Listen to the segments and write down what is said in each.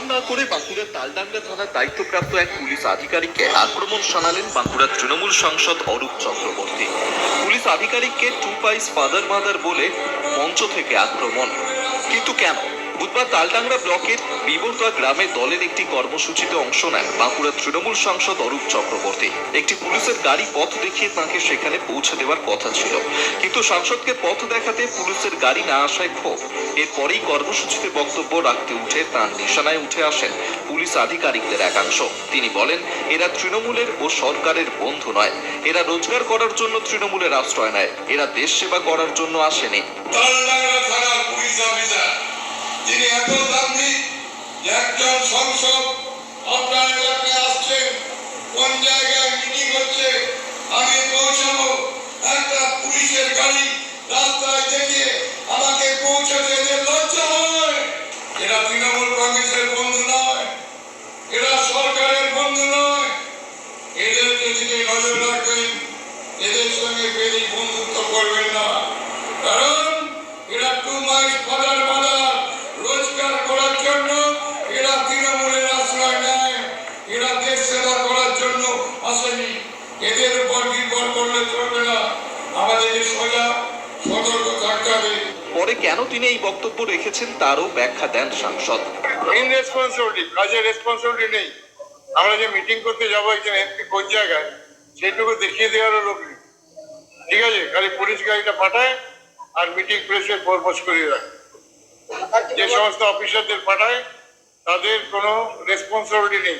নাম না করে বাঁকুড়ার তালডাংরা থানার দায়িত্বপ্রাপ্ত এক পুলিশ আধিকারিককে আক্রমণ শানালেন বাঁকুড়ার তৃণমূল সাংসদ অরূপ চক্রবর্তী। পুলিশ আধিকারিককে টু পাইস ফাদার মাদার বলে মঞ্চ থেকে আক্রমণ। কিন্তু কেন? বুধবার তালডাংরা ব্লকের বিবর্তা গ্রামে দলের একটি কর্মসূচিতে অংশ নেন বাঁকুড়ার তৃণমূল সাংসদ অরূপ চক্রবর্তী। একটি পুলিশের গাড়ি পথ দেখিয়ে তাঁকে সেখানে পৌঁছে দেওয়ার কথা ছিল, কিন্তু সাংসদকে পথ দেখাতে পুলিশের গাড়ি না আসায় ক্ষোভ। এরপরেই কর্মসূচিতে বক্তব্য রাখতে উঠে তাঁর নিশানায় উঠে আসেন পুলিশ আধিকারিকদের একাংশ। তিনি বলেন, এরা তৃণমূলের ও সরকারের বন্ধু নয়, এরা রোজগার করার জন্য তৃণমূলের আশ্রয় নেয়, এরা দেশ সেবা করার জন্য আসেনি। যিনি এত দামি একজন সংসদ আপনার এলাকায় আসছেন, কোন জায়গায় মিটিং হচ্ছে আমি পৌঁছাবো, একটা পুলিশের গাড়ি রাস্তায় দেখিয়ে আমাকে পৌঁছাতে এদের লজ্জা হয়? এরা তৃণমূল কংগ্রেসের বন্ধু নয়, এরা সরকারের বন্ধু নয়। এদেরকে দিকে নজর রাখবেন, এদের সঙ্গে বেশি বন্ধুত্ব করবেন না, কারণ এরা টু মাইস ফাদার মাদার রোজগার করার জন্য এরা তৃণমূলের আশ্রয় নেয়, এরা দেশ সেবা করার জন্য আসেনি। এদের উপর নির্ভর করলে চলবে না, আমাদেরকে সোজা সতর্ক থাকতে হবে। পরে কেন তিনি এই বক্তব্য রেখেছেন তারও ব্যাখ্যা দেন সাংসদ। ইনরেসপন্সিবিলিটি, কাজের রেসপন্সিবিলিটি নেই। আমরা যে মিটিং করতে যাবো এখানে এমপি কোন জায়গায় সেইটুকু দেখিয়ে দেওয়ারও লোক নেই, ঠিক আছে? খালি পুলিশ গাড়িটা পাঠায় আর মিটিং প্লেসের পরপোজ করিয়ে রাখে। যে সমস্ত অফিসারদের পাঠায় তাদের কোনো রেসপন্সিবিলিটি নেই,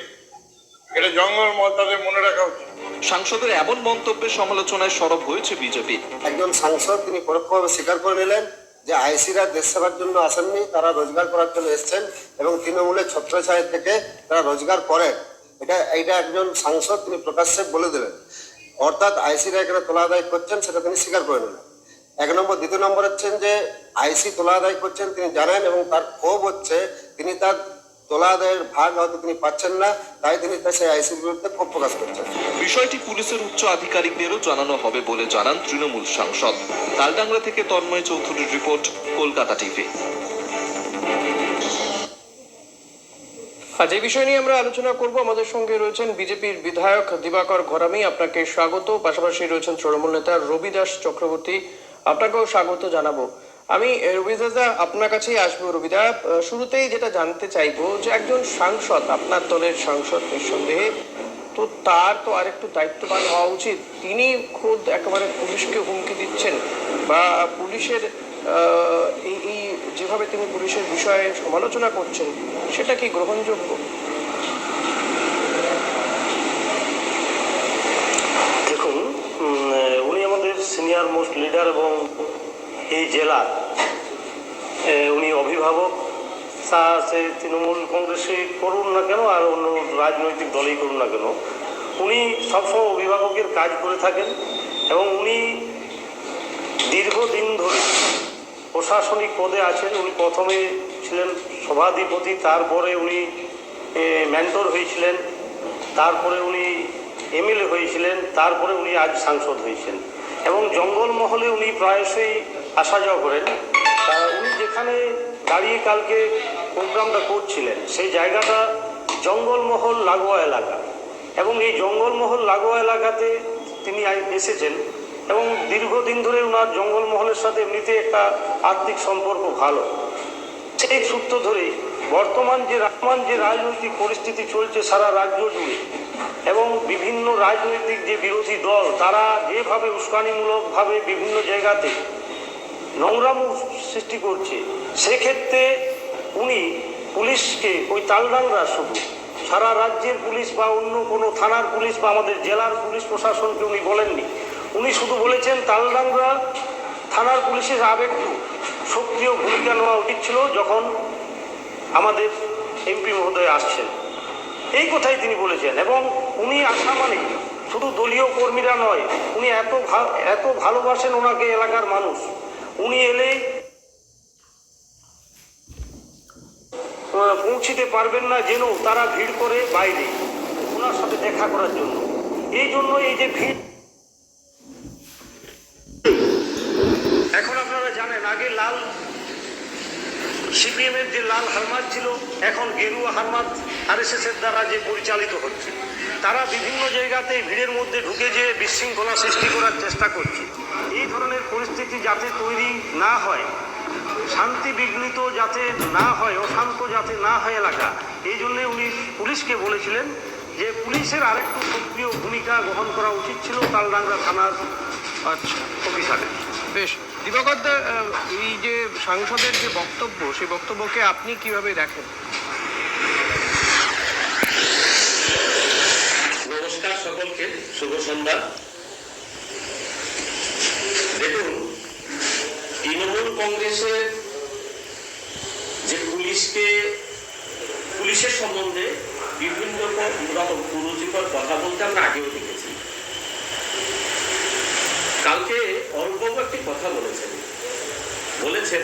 এটা জঙ্গলমহল, তাদের মনে রাখা উচিত। সাংসদের এমন মন্তব্যের সমালোচনায় সরব হয়েছে বিজেপি। একজন সাংসদ তিনি পরোক্ষভাবে স্বীকার করে নিলেন যে আইসিরা দেশ সেবার জন্য আসেননি, তারা রোজগার করার জন্য এসছেন এবং তৃণমূলের ছত্রছায়া থেকে তারা রোজগার করেন। এটা একজন সাংসদ তিনি প্রকাশ্যে বলে দিলেন, অর্থাৎ আইসিরা এখানে তোলা আদায় করছেন সেটা তিনি স্বীকার করে নিলেন। এক নম্বর। দ্বিতীয় নম্বর হচ্ছেন যে আইসি তোলা আদায় করছেন তিনি জানেন এবং তার ক্ষোভ হচ্ছে তিনি তার তোলা আদায়ের ভাগ হয়তো তিনি পাচ্ছেন না, তাই তিনি সেই আইসির বিরুদ্ধে ক্ষোভ প্রকাশ করছেন। বিষয়টি পুলিশের উচ্চ আধিকারিকদেরও জানানো হবে বলে জানান তৃণমূল সাংসদ। তালডাংরা থেকে তন্ময় চৌধুরীর রিপোর্ট, কলকাতা টিভি। আজ এই বিষয় নিয়ে আমরা আলোচনা করব। আমাদের সঙ্গে রয়েছেন বিজেপির বিধায়ক দিবাকর ঘরামি, আপনাকে স্বাগত। পাশাপাশি রয়েছেন তৃণমূল নেতা রবিদাস চক্রবর্তী, আপনাকেও স্বাগত জানাবো। আমি রবিদাসদা আপনার কাছেই আসবো। রবিদা, শুরুতেই যেটা জানতে চাইবো যে একজন সাংসদ, আপনার দলের সাংসদ নিঃসন্দেহে, তো তার তো আরেকটু দায়িত্ববান হওয়া উচিত। তিনি খোদ একেবারে পুলিশকে হুমকি দিচ্ছেন বা পুলিশের এই যেভাবে তিনি পুলিশের বিষয়ে সমালোচনা করছেন, সেটা কি গ্রহণযোগ্য? দেখুন, উনি আমাদের সিনিয়র মোস্ট লিডার এবং এই জেলার উনি অভিভাবক। তা সে তৃণমূল কংগ্রেসে করুন না কেন আর অন্য রাজনৈতিক দলেই করুন না কেন, উনি সবসময় অভিভাবকের কাজ করে থাকেন এবং উনি দীর্ঘদিন ধরে প্রশাসনিক পদে আছেন। উনি প্রথমে ছিলেন সভাধিপতি, তারপরে উনি মেন্টর হয়েছিলেন, তারপরে উনি এমএলএ হয়েছিলেন, তারপরে উনি আজ সাংসদ হয়েছেন এবং জঙ্গলমহলে উনি প্রায়শই আসা যাওয়া করেন। উনি যেখানে দাঁড়িয়ে কালকে প্রোগ্রামটা করছিলেন সেই জায়গাটা জঙ্গলমহল লাগোয়া এলাকা এবং এই জঙ্গলমহল লাগোয়া এলাকাতে তিনি এসেছেন এবং দীর্ঘদিন ধরে ওনার জঙ্গলমহলের সাথে এমনিতে একটা আর্থিক সম্পর্ক ভালো। সেই সূত্র ধরে বর্তমান যে রাজনৈতিক পরিস্থিতি চলছে সারা রাজ্য জুড়ে এবং বিভিন্ন রাজনৈতিক যে বিরোধী দল তারা যেভাবে উস্কানিমূলকভাবে বিভিন্ন জায়গাতে নোংরাম সৃষ্টি করছে, সেক্ষেত্রে উনি পুলিশকে, ওই তালডাংরা শুধু সারা রাজ্যের পুলিশ বা অন্য কোনো থানার পুলিশ বা আমাদের জেলার পুলিশ প্রশাসনকে উনি বলেননি। উনি শুধু বলেছেন তালডাংরা থানার পুলিশের আরেকটু সক্রিয় ভূমিকা নেওয়া উচিত ছিল যখন আমাদের এমপি মহোদয় আসছেন, এই কথাই তিনি বলেছেন। এবং উনি আসা মানে শুধু দলীয় কর্মীরা নয়, উনি এত ভালোবাসেন ওনাকে এলাকার মানুষ। উনি এলে পৌঁছিতে পারবেন না যেন তারা ভিড় করে বাইরে ওনার সাথে দেখা করার জন্য। এই জন্য এই যে ভিড়, এখন আপনারা জানেন আগে লাল সিপিএমের যে লাল হারমাত ছিল এখন গেরুয়া হারমাত আরএসএসের দ্বারা যে পরিচালিত হচ্ছে, তারা বিভিন্ন জায়গাতে ভিড়ের মধ্যে ঢুকে যে বিশৃঙ্খলা সৃষ্টি করার চেষ্টা করছে। এই ধরনের পরিস্থিতি যাতে তৈরি না হয়, শান্তি বিঘ্নিত যাতে না হয়, অশান্ত যাতে না হয় এলাকা, এই জন্যে উনি পুলিশকে বলেছিলেন যে পুলিশের আরেকটু সক্রিয় ভূমিকা গ্রহণ করা উচিত ছিল তালডাংরা থানার অফিসারের। বেশ, দিবাকর দা, এই যে সাংসদের যে বক্তব্য, সেই বক্তব্যকে আপনি কিভাবে দেখেন? নমস্কার সকলকে, শুভ সন্ধ্যা। দেখুন, তৃণমূল কংগ্রেসের যে পুলিশের সম্বন্ধে বিভিন্ন রকম কুরুচিকর কথা বলতে আমরা আগেও দেখেছি। কালকে অরূপবাবু একটি কথা বলেছেন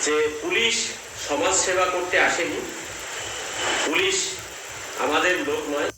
যে পুলিশ সমাজ সেবা করতে আসেনি, পুলিশ আমাদের লোক নয়।